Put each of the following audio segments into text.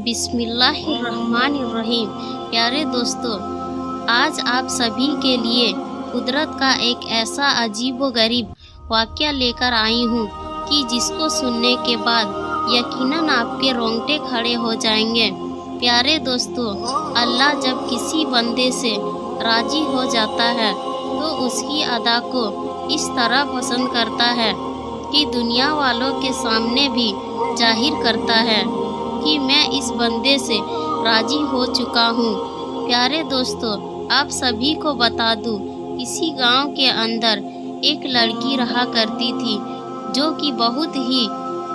बिस्मिल्लाहिर्रहमानिर्रहीम। प्यारे दोस्तों, आज आप सभी के लिए कुदरत का एक ऐसा अजीबोगरीब वाक़या लेकर आई हूँ कि जिसको सुनने के बाद यकीनन आपके रोंगटे खड़े हो जाएंगे। प्यारे दोस्तों, अल्लाह जब किसी बंदे से राज़ी हो जाता है तो उसकी अदा को इस तरह पसंद करता है कि दुनिया वालों के सामने भी जाहिर करता है कि मैं इस बंदे से राज़ी हो चुका हूँ। प्यारे दोस्तों, आप सभी को बता दूँ, किसी गांव के अंदर एक लड़की रहा करती थी जो कि बहुत ही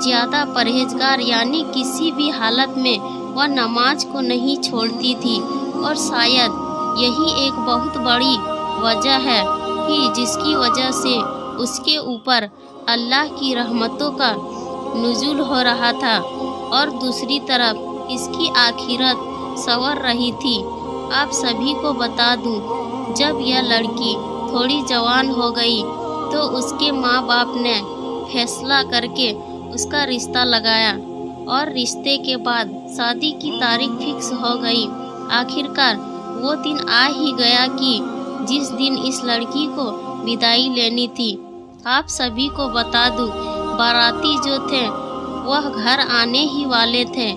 ज़्यादा परहेजगार, यानी किसी भी हालत में वह नमाज को नहीं छोड़ती थी। और शायद यही एक बहुत बड़ी वजह है कि जिसकी वजह से उसके ऊपर अल्लाह की रहमतों का नुज़ूल हो रहा था और दूसरी तरफ इसकी आखिरत संवर रही थी। आप सभी को बता दूं, जब यह लड़की थोड़ी जवान हो गई तो उसके माँ बाप ने फैसला करके उसका रिश्ता लगाया और रिश्ते के बाद शादी की तारीख फिक्स हो गई। आखिरकार वो दिन आ ही गया कि जिस दिन इस लड़की को विदाई लेनी थी। आप सभी को बता दूं, बाराती जो थे वह घर आने ही वाले थे।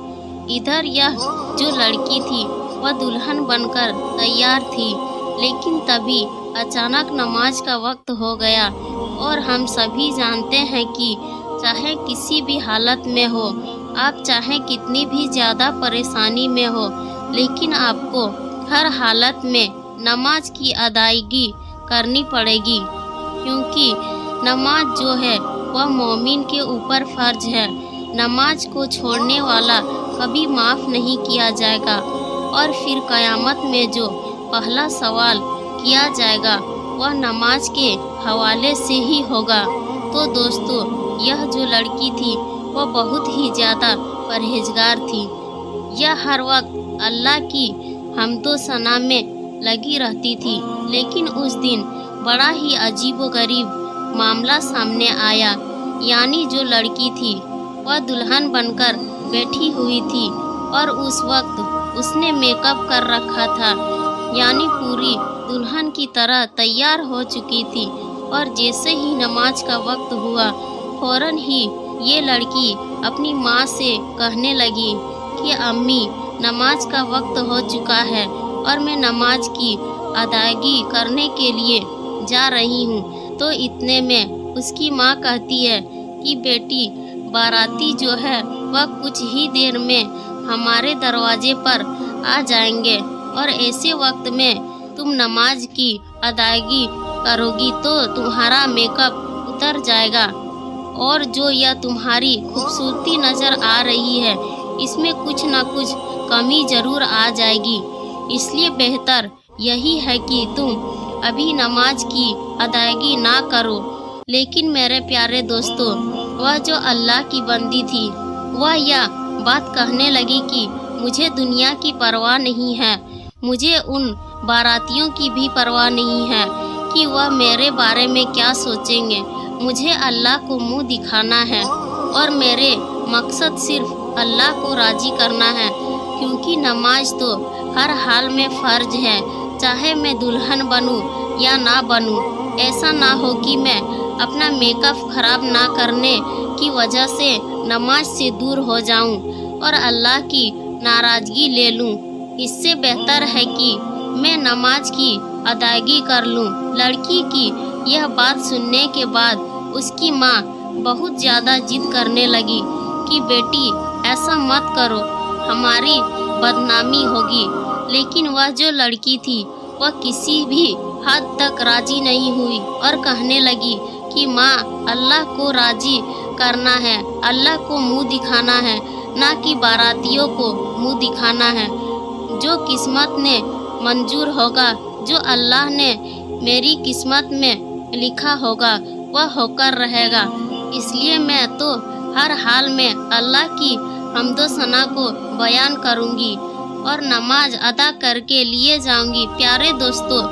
इधर यह जो लड़की थी वह दुल्हन बनकर तैयार थी, लेकिन तभी अचानक नमाज का वक्त हो गया। और हम सभी जानते हैं कि चाहे किसी भी हालत में हो, आप चाहे कितनी भी ज़्यादा परेशानी में हो, लेकिन आपको हर हालत में नमाज की अदायगी करनी पड़ेगी, क्योंकि नमाज जो है वह मोमिन के ऊपर फ़र्ज है। नमाज को छोड़ने वाला कभी माफ़ नहीं किया जाएगा और फिर क़यामत में जो पहला सवाल किया जाएगा वह नमाज के हवाले से ही होगा। तो दोस्तों, यह जो लड़की थी वह बहुत ही ज़्यादा परहेजगार थी। यह हर वक्त अल्लाह की हम्दो सना में लगी रहती थी, लेकिन उस दिन बड़ा ही अजीबोगरीब मामला सामने आया। यानी जो लड़की थी वह दुल्हन बनकर बैठी हुई थी और उस वक्त उसने मेकअप कर रखा था, यानी पूरी दुल्हन की तरह तैयार हो चुकी थी। और जैसे ही नमाज का वक्त हुआ, फ़ौरन ही ये लड़की अपनी माँ से कहने लगी कि अम्मी, नमाज का वक्त हो चुका है और मैं नमाज की अदायगी करने के लिए जा रही हूँ। तो इतने में उसकी माँ कहती है कि बेटी, बाराती जो है वह कुछ ही देर में हमारे दरवाजे पर आ जाएंगे और ऐसे वक्त में तुम नमाज की अदायगी करोगी तो तुम्हारा मेकअप उतर जाएगा और जो यह तुम्हारी खूबसूरती नज़र आ रही है इसमें कुछ ना कुछ कमी ज़रूर आ जाएगी। इसलिए बेहतर यही है कि तुम अभी नमाज की अदायगी ना करो। लेकिन मेरे प्यारे दोस्तों, वह जो अल्लाह की बंदी थी वह यह बात कहने लगी कि मुझे दुनिया की परवाह नहीं है, मुझे उन बारातियों की भी परवाह नहीं है कि वह मेरे बारे में क्या सोचेंगे। मुझे अल्लाह को मुंह दिखाना है और मेरे मकसद सिर्फ अल्लाह को राज़ी करना है, क्योंकि नमाज तो हर हाल में फ़र्ज है, चाहे मैं दुल्हन बनूं या ना बनूं। ऐसा ना हो कि मैं अपना मेकअप ख़राब ना करने की वजह से नमाज से दूर हो जाऊं और अल्लाह की नाराज़गी ले लूं। इससे बेहतर है कि मैं नमाज की अदायगी कर लूं। लड़की की यह बात सुनने के बाद उसकी माँ बहुत ज़्यादा जिद करने लगी कि बेटी, ऐसा मत करो, हमारी बदनामी होगी। लेकिन वह जो लड़की थी वह किसी भी हद तक राज़ी नहीं हुई और कहने लगी कि माँ, अल्लाह को राज़ी करना है, अल्लाह को मुंह दिखाना है, ना कि बारातियों को मुंह दिखाना है। जो किस्मत ने मंजूर होगा, जो अल्लाह ने मेरी किस्मत में लिखा होगा वह होकर रहेगा। इसलिए मैं तो हर हाल में अल्लाह की हम्दो सना को बयान करूँगी और नमाज अदा करके लिए जाऊँगी। प्यारे दोस्तों,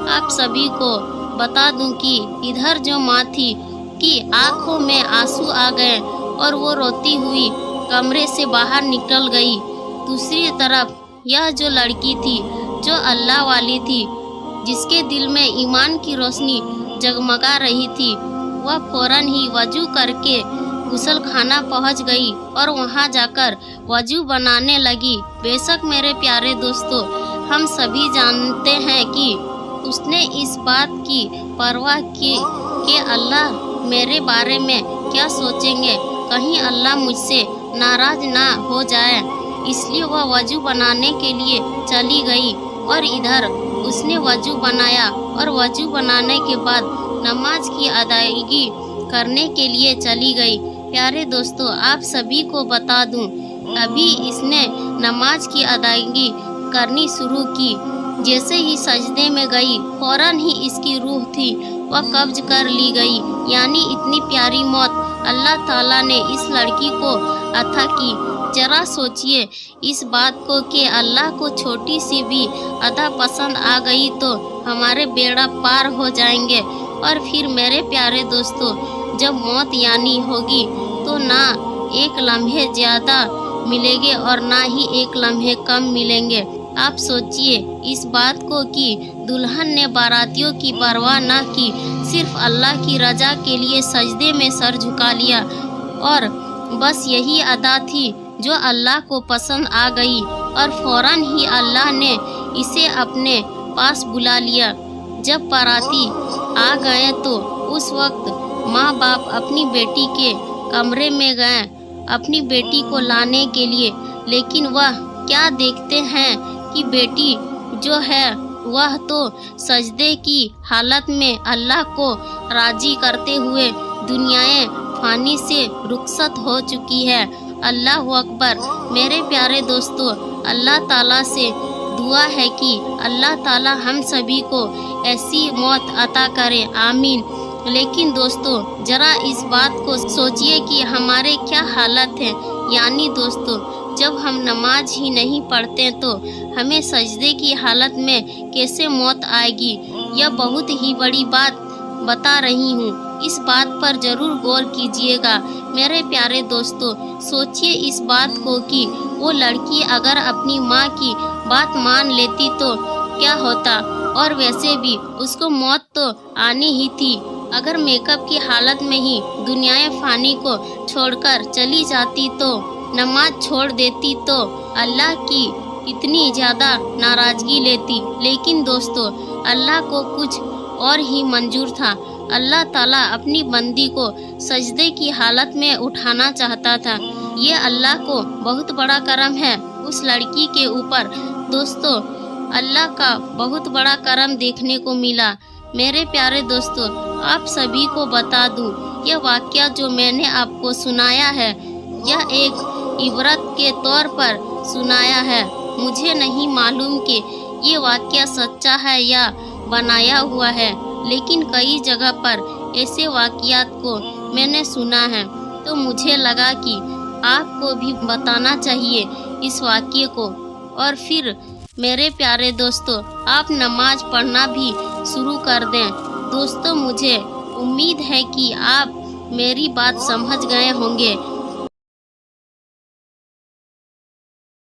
आप सभी को बता दूं कि इधर जो माँ थी कि आंखों में आंसू आ गए और वो रोती हुई कमरे से बाहर निकल गई। दूसरी तरफ यह जो लड़की थी, जो अल्लाह वाली थी, जिसके दिल में ईमान की रोशनी जगमगा रही थी, वह फौरन ही वजू करके गुसल खाना पहुँच गई और वहाँ जाकर वजू बनाने लगी। बेशक मेरे प्यारे दोस्तों, हम सभी जानते हैं कि उसने इस बात की परवाह की कि अल्लाह मेरे बारे में क्या सोचेंगे, कहीं अल्लाह मुझसे नाराज ना हो जाए। इसलिए वह वजू बनाने के लिए चली गई और इधर उसने वजू बनाया और वजू बनाने के बाद नमाज की अदायगी करने के लिए चली गई। प्यारे दोस्तों, आप सभी को बता दूं, अभी इसने नमाज की अदायगी करनी शुरू की। जैसे ही सजदे में गई, फौरन ही इसकी रूह थी वह कब्ज कर ली गई। यानी इतनी प्यारी मौत अल्लाह ताला ने इस लड़की को अता की। जरा सोचिए इस बात को कि अल्लाह को छोटी सी भी अदा पसंद आ गई तो हमारे बेड़ा पार हो जाएंगे। और फिर मेरे प्यारे दोस्तों, जब मौत यानी होगी तो ना एक लम्हे ज़्यादा मिलेंगे और ना ही एक लम्हे कम मिलेंगे। आप सोचिए इस बात को कि दुल्हन ने बारातियों की परवाह न की, सिर्फ अल्लाह की रजा के लिए सजदे में सर झुका लिया और बस यही अदा थी जो अल्लाह को पसंद आ गई और फौरन ही अल्लाह ने इसे अपने पास बुला लिया। जब बाराती आ गए तो उस वक्त माँ बाप अपनी बेटी के कमरे में गए अपनी बेटी को लाने के लिए, लेकिन वह क्या देखते हैं कि बेटी जो है वह तो सजदे की हालत में अल्लाह को राजी करते हुए दुनियाए फानी से रुखसत हो चुकी है। अल्लाह अकबर। मेरे प्यारे दोस्तों, अल्लाह ताला से दुआ है कि अल्लाह ताला हम सभी को ऐसी मौत अता करे, आमीन। लेकिन दोस्तों, जरा इस बात को सोचिए कि हमारे क्या हालत है। यानी दोस्तों, जब हम नमाज ही नहीं पढ़ते तो हमें सजदे की हालत में कैसे मौत आएगी। यह बहुत ही बड़ी बात बता रही हूँ, इस बात पर जरूर गौर कीजिएगा। मेरे प्यारे दोस्तों, सोचिए इस बात को कि वो लड़की अगर अपनी माँ की बात मान लेती तो क्या होता। और वैसे भी उसको मौत तो आनी ही थी। अगर मेकअप की हालत में ही दुनियाए फानी को छोड़कर चली जाती तो नमाज छोड़ देती तो अल्लाह की इतनी ज़्यादा नाराज़गी लेती। लेकिन दोस्तों, अल्लाह को कुछ और ही मंजूर था। अल्लाह ताला अपनी बंदी को सजदे की हालत में उठाना चाहता था। ये अल्लाह को बहुत बड़ा करम है उस लड़की के ऊपर। दोस्तों, अल्लाह का बहुत बड़ा करम देखने को मिला। मेरे प्यारे दोस्तों, आप सभी को बता दूं, यह वाक़या जो मैंने आपको सुनाया है, यह एक इबरत के तौर पर सुनाया है। मुझे नहीं मालूम कि ये वाक़या सच्चा है या बनाया हुआ है, लेकिन कई जगह पर ऐसे वाक़यात को मैंने सुना है, तो मुझे लगा कि आपको भी बताना चाहिए इस वाक़ये को। और फिर मेरे प्यारे दोस्तों, आप नमाज पढ़ना भी शुरू कर दें। दोस्तों, मुझे उम्मीद है कि आप मेरी बात समझ गए होंगे।